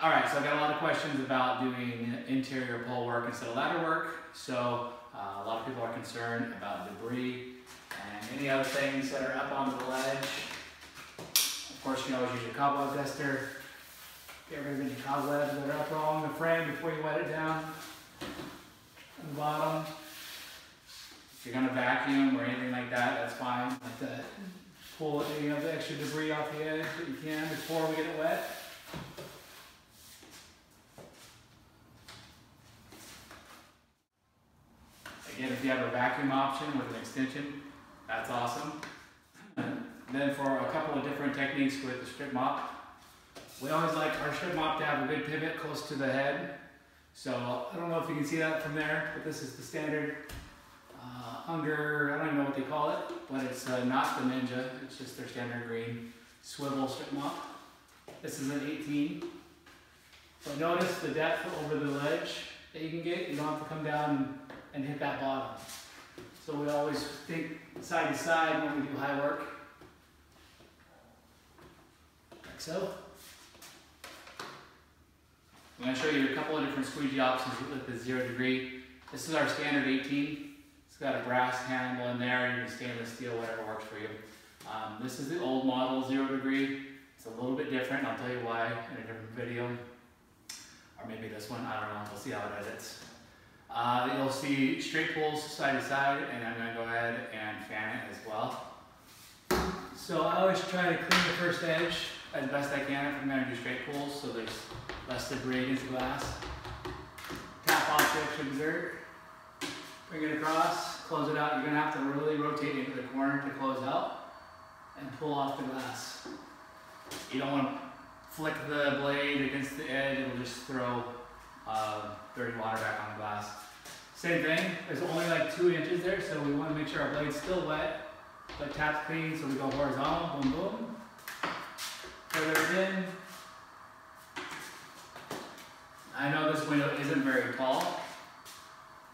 All right, so I got a lot of questions about doing interior pole work instead of ladder work. So a lot of people are concerned about debris and any other things that are up onto the ledge. Of course, you can always use your cobweb duster. Get rid of any cobwebs that are up along the frame before you wet it down on the bottom. If you're gonna vacuum or anything like that, that's fine. Like that. Pull any of the extra debris off the edge that you can before we get it wet. Again, if you have a vacuum option with an extension, that's awesome. Then for a couple of different techniques with the strip mop, we always like our strip mop to have a good pivot close to the head. So I don't know if you can see that from there, but this is the standard Unger, I don't even know what they call it, but it's not the Ninja, it's just their standard green swivel strip mop. This is an 18. But notice the depth over the ledge that you can get. You don't have to come down and hit that bottom. So we always think side to side when we do high work. Like so. I'm going to show you a couple of different squeegee options with the 0 degree. This is our standard 18. It's got a brass handle in there. You can stainless steel, whatever works for you. This is the old model 0 degree. It's a little bit different. I'll tell you why in a different video. Or maybe this one, I don't know. We'll see how it edits. You'll see straight pulls side to side, and I'm going to go ahead and fan it as well. So I always try to clean the first edge as best I can if I'm going to do straight pulls, so there's less debris against the glass. Tap off the extra dirt, bring it across, close it out. You're going to have to really rotate into the corner to close out and pull off the glass. You don't want to flick the blade against the edge, it'll just throw dirty water back on the glass. Same thing, there's only like 2 inches there, so we want to make sure our blade's still wet, but tap's clean, so we go horizontal, boom, boom. Feather it in. I know this window isn't very tall,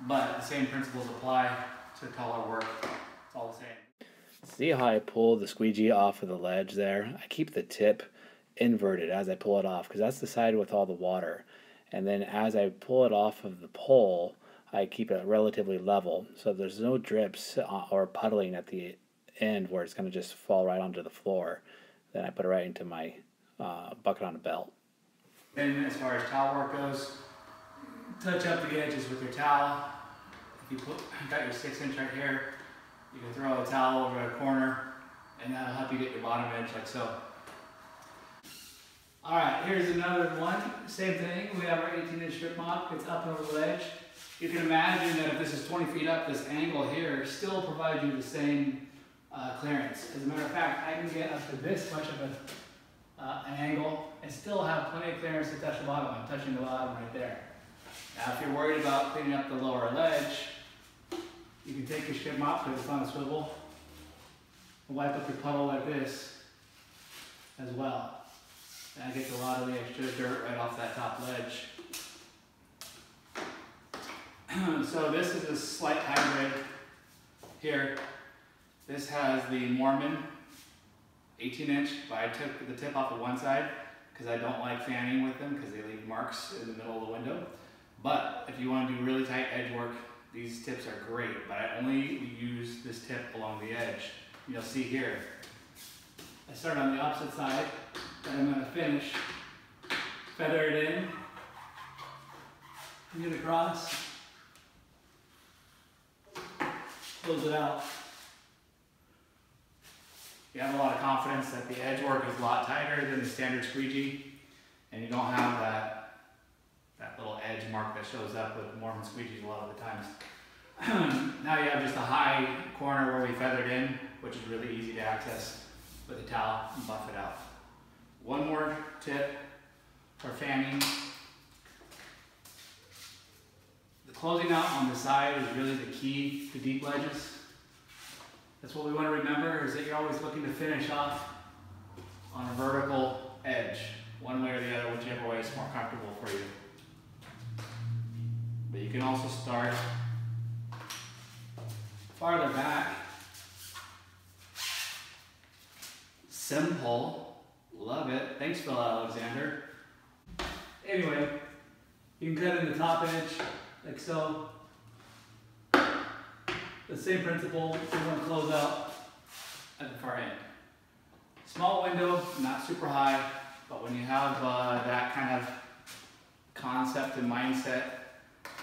but the same principles apply to taller work. It's all the same. See how I pull the squeegee off of the ledge there? I keep the tip inverted as I pull it off because that's the side with all the water. And then as I pull it off of the pole, I keep it relatively level so there's no drips or puddling at the end where it's going to just fall right onto the floor. Then I put it right into my bucket on a belt. Then as far as towel work goes, touch up the edges with your towel. If you got your 6-inch right here, you can throw a towel over a corner and that'll help you get your bottom edge like so. Alright, here's another one. Same thing, we have our 18-inch strip mop. It's up over the ledge. You can imagine that if this is 20 feet up, this angle here still provides you the same clearance. As a matter of fact, I can get up to this much of an angle and still have plenty of clearance to touch the bottom. I'm touching the bottom right there. Now if you're worried about cleaning up the lower ledge, you can take your strip mop, because it's on a swivel, and wipe up your puddle like this as well. And I get a lot of the extra dirt right off that top ledge. So this is a slight hybrid here. This has the Mormon 18-inch, but I took the tip off of one side because I don't like fanning with them because they leave marks in the middle of the window. But if you want to do really tight edge work, these tips are great, but I only use this tip along the edge. You'll see here, I start on the opposite side, and I'm going to finish, feather it in, get it across, close it out. You have a lot of confidence that the edge work is a lot tighter than the standard squeegee, and you don't have that little edge mark that shows up with Mormon squeegees a lot of the times. Now you have just a high corner where we feathered in, which is really easy to access with a towel and buff it out. One more tip for fanning. The closing out on the side is really the key to deep ledges. That's what we want to remember, is that you're always looking to finish off on a vertical edge, one way or the other, whichever way is more comfortable for you. But you can also start farther back. Simple. Love it. Thanks, Phil Alexander. Anyway, you can cut in the top edge like so. The same principle, you want to close out at the far end. Small window, not super high, but when you have that kind of concept and mindset,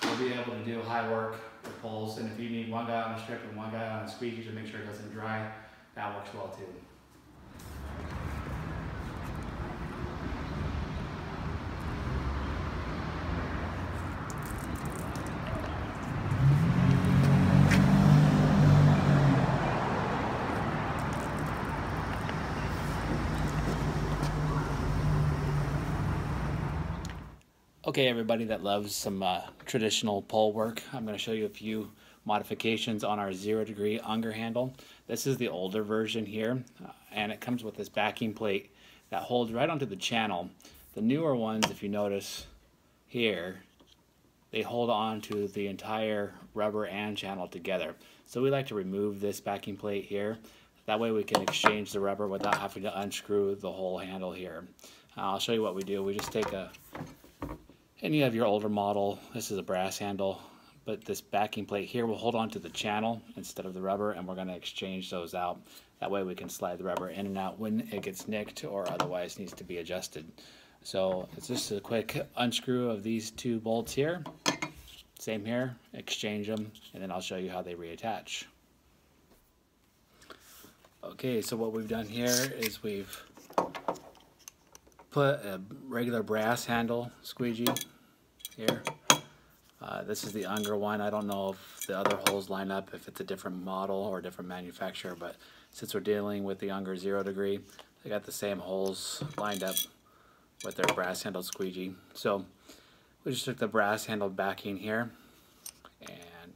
you'll be able to do high work with poles. And if you need one guy on a strip and one guy on a squeegee to make sure it doesn't dry, that works well too. Okay, everybody that loves some traditional pole work, I'm going to show you a few modifications on our 0 degree Unger handle. This is the older version here, and it comes with this backing plate that holds right onto the channel. The newer ones, if you notice here, they hold on to the entire rubber and channel together. So we like to remove this backing plate here. That way we can exchange the rubber without having to unscrew the whole handle here. I'll show you what we do. We just take and you have your older model. This is a brass handle, but this backing plate here will hold on to the channel instead of the rubber, and we're going to exchange those out. That way we can slide the rubber in and out when it gets nicked or otherwise needs to be adjusted. So it's just a quick unscrew of these two bolts here. Same here, exchange them, and then I'll show you how they reattach. Okay, so what we've done here is we've put a regular brass handle squeegee here. This is the Unger one. I don't know if the other holes line up, if it's a different model or a different manufacturer, but since we're dealing with the Unger 0 degree, they got the same holes lined up with their brass handled squeegee. So we just took the brass handled backing here and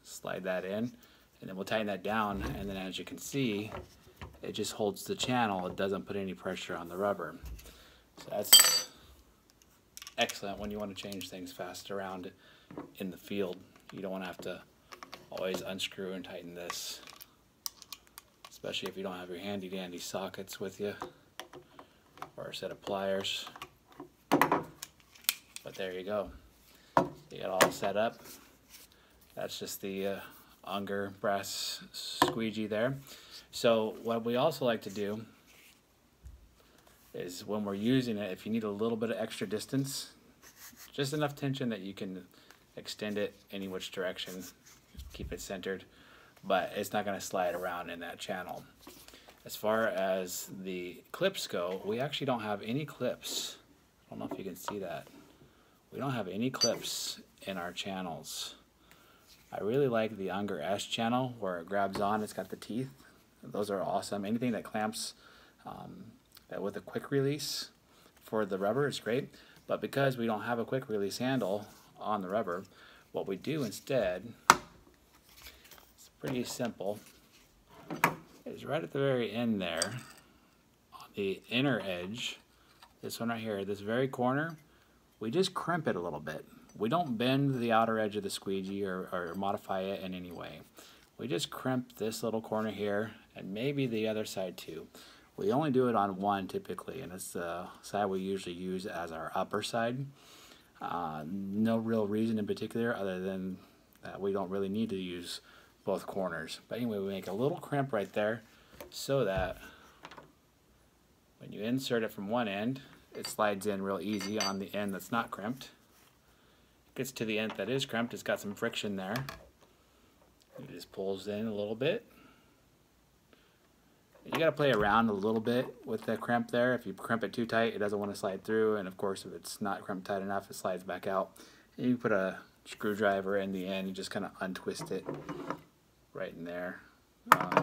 slide that in, and then we'll tighten that down, and then as you can see, it just holds the channel. It doesn't put any pressure on the rubber. So that's excellent when you want to change things fast around in the field. You don't want to have to always unscrew and tighten this, especially if you don't have your handy dandy sockets with you or a set of pliers. But there you go. You got all set up. That's just the Unger brass squeegee there. So what we also like to do is when we're using it, if you need a little bit of extra distance, just enough tension that you can extend it any which direction, keep it centered, but it's not going to slide around in that channel. As far as the clips go, we actually don't have any clips. I don't know if you can see that. We don't have any clips in our channels. I really like the Unger S channel where it grabs on, it's got the teeth. Those are awesome. Anything that clamps with a quick release for the rubber is great, but because we don't have a quick release handle on the rubber, what we do instead, it's pretty simple, is right at the very end there, on the inner edge, this one right here, this very corner, we just crimp it a little bit. We don't bend the outer edge of the squeegee or modify it in any way. We just crimp this little corner here, and maybe the other side too. We only do it on one typically, and it's the side we usually use as our upper side. No real reason in particular other than that we don't really need to use both corners. But anyway, we make a little crimp right there so that when you insert it from one end, it slides in real easy on the end that's not crimped. It gets to the end that is crimped, it's got some friction there. It just pulls in a little bit. You got to play around a little bit with the crimp there. If you crimp it too tight, it doesn't want to slide through, and of course if it's not crimped tight enough, it slides back out. And you put a screwdriver in the end and just kind of untwist it right in there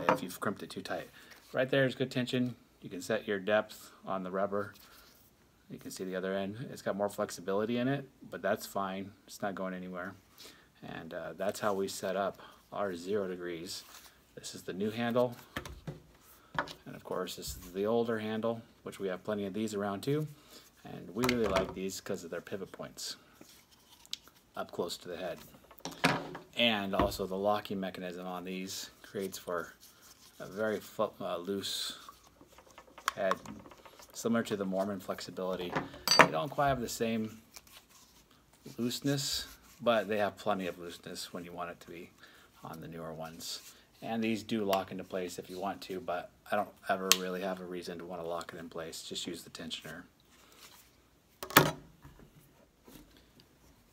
if you've crimped it too tight. Right there is good tension. You can set your depth on the rubber. You can see the other end. It's got more flexibility in it, but that's fine. It's not going anywhere. And that's how we set up our 0 degrees. This is the new handle. And of course this is the older handle, which we have plenty of these around too, and we really like these because of their pivot points up close to the head. And also the locking mechanism on these creates for a very loose head, similar to the Mormon flexibility. They don't quite have the same looseness, but they have plenty of looseness when you want it to be on the newer ones. And these do lock into place if you want to, but I don't ever really have a reason to want to lock it in place. Just use the tensioner.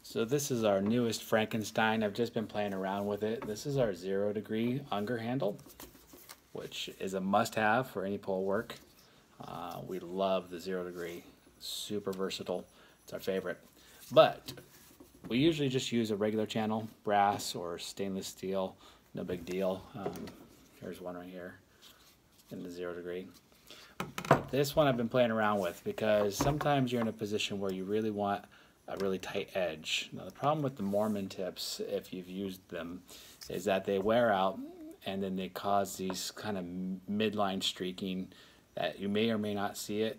So this is our newest Frankenstein. I've just been playing around with it. This is our 0 degree Unger handle, which is a must-have for any pole work. We love the 0 degree. Super versatile. It's our favorite. But we usually just use a regular channel, brass or stainless steel. No big deal. Here's one right here in the 0 degree. This one I've been playing around with because sometimes you're in a position where you really want a really tight edge. Now the problem with the Mormon tips, if you've used them, is that they wear out and then they cause these kind of midline streaking that you may or may not see it,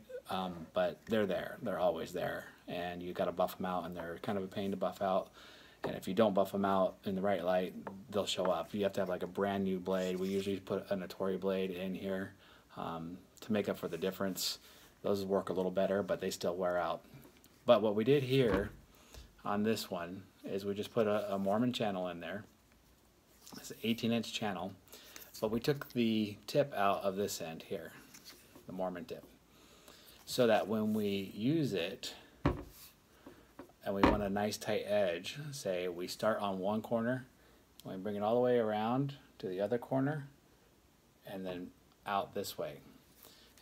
but they're there. They're always there, and you got to buff them out, and they're kind of a pain to buff out. And if you don't buff them out in the right light, they'll show up. You have to have like a brand new blade. We usually put a Notori blade in here to make up for the difference. Those work a little better, but they still wear out. But what we did here on this one is we just put a Mormon channel in there. It's an 18-inch channel, but we took the tip out of this end here, the Mormon tip, so that when we use it and we want a nice tight edge, say we start on one corner, and we bring it all the way around to the other corner, and then out this way.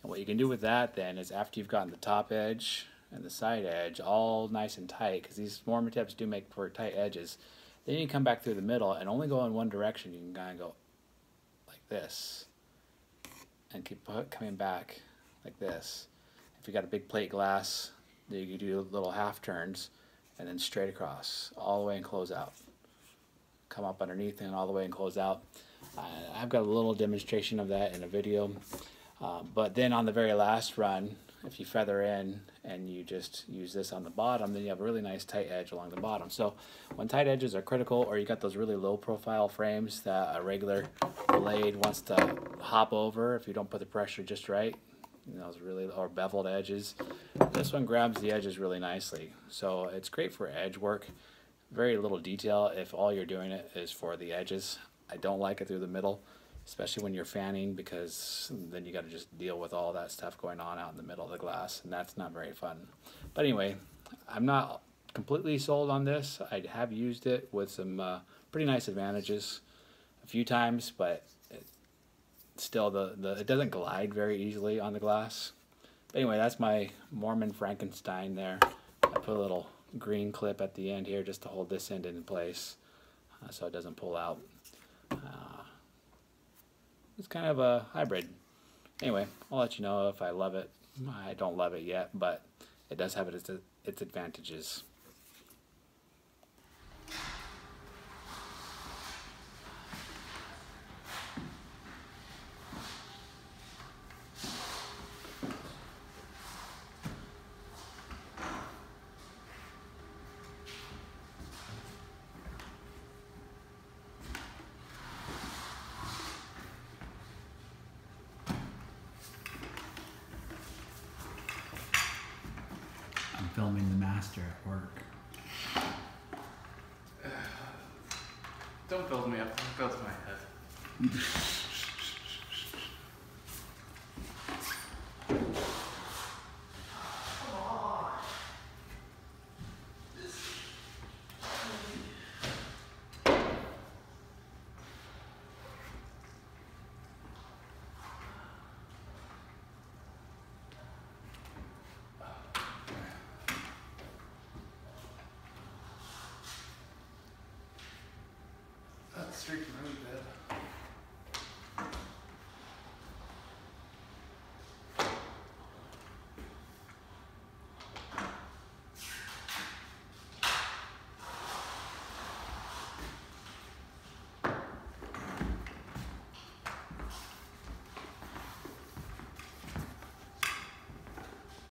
And what you can do with that then is after you've gotten the top edge and the side edge all nice and tight, because these Mormon tips do make for tight edges, then you come back through the middle and only go in one direction. You can kind of go like this and keep coming back like this. If you got a big plate glass, then you can do little half turns and then straight across all the way and close out. Come up underneath and all the way and close out. I've got a little demonstration of that in a video. But then on the very last run, if you feather in and you just use this on the bottom, then you have a really nice tight edge along the bottom. So when tight edges are critical, or you got those really low profile frames that a regular blade wants to hop over if you don't put the pressure just right, you know, those really, or beveled edges, this one grabs the edges really nicely. So it's great for edge work. Very little detail if all you're doing it is for the edges. I don't like it through the middle, especially when you're fanning, because then you got to just deal with all that stuff going on out in the middle of the glass, and that's not very fun. But anyway, I'm not completely sold on this. I have used it with some pretty nice advantages a few times, but still it doesn't glide very easily on the glass. But anyway, that's my Mormon Frankenstein there. I put a little green clip at the end here just to hold this end in place so it doesn't pull out. It's kind of a hybrid. Anyway, I'll let you know if I love it. I don't love it yet, but it does have its advantages. Filming the master at work. Don't build me up, don't build my head. That's streaking really bad.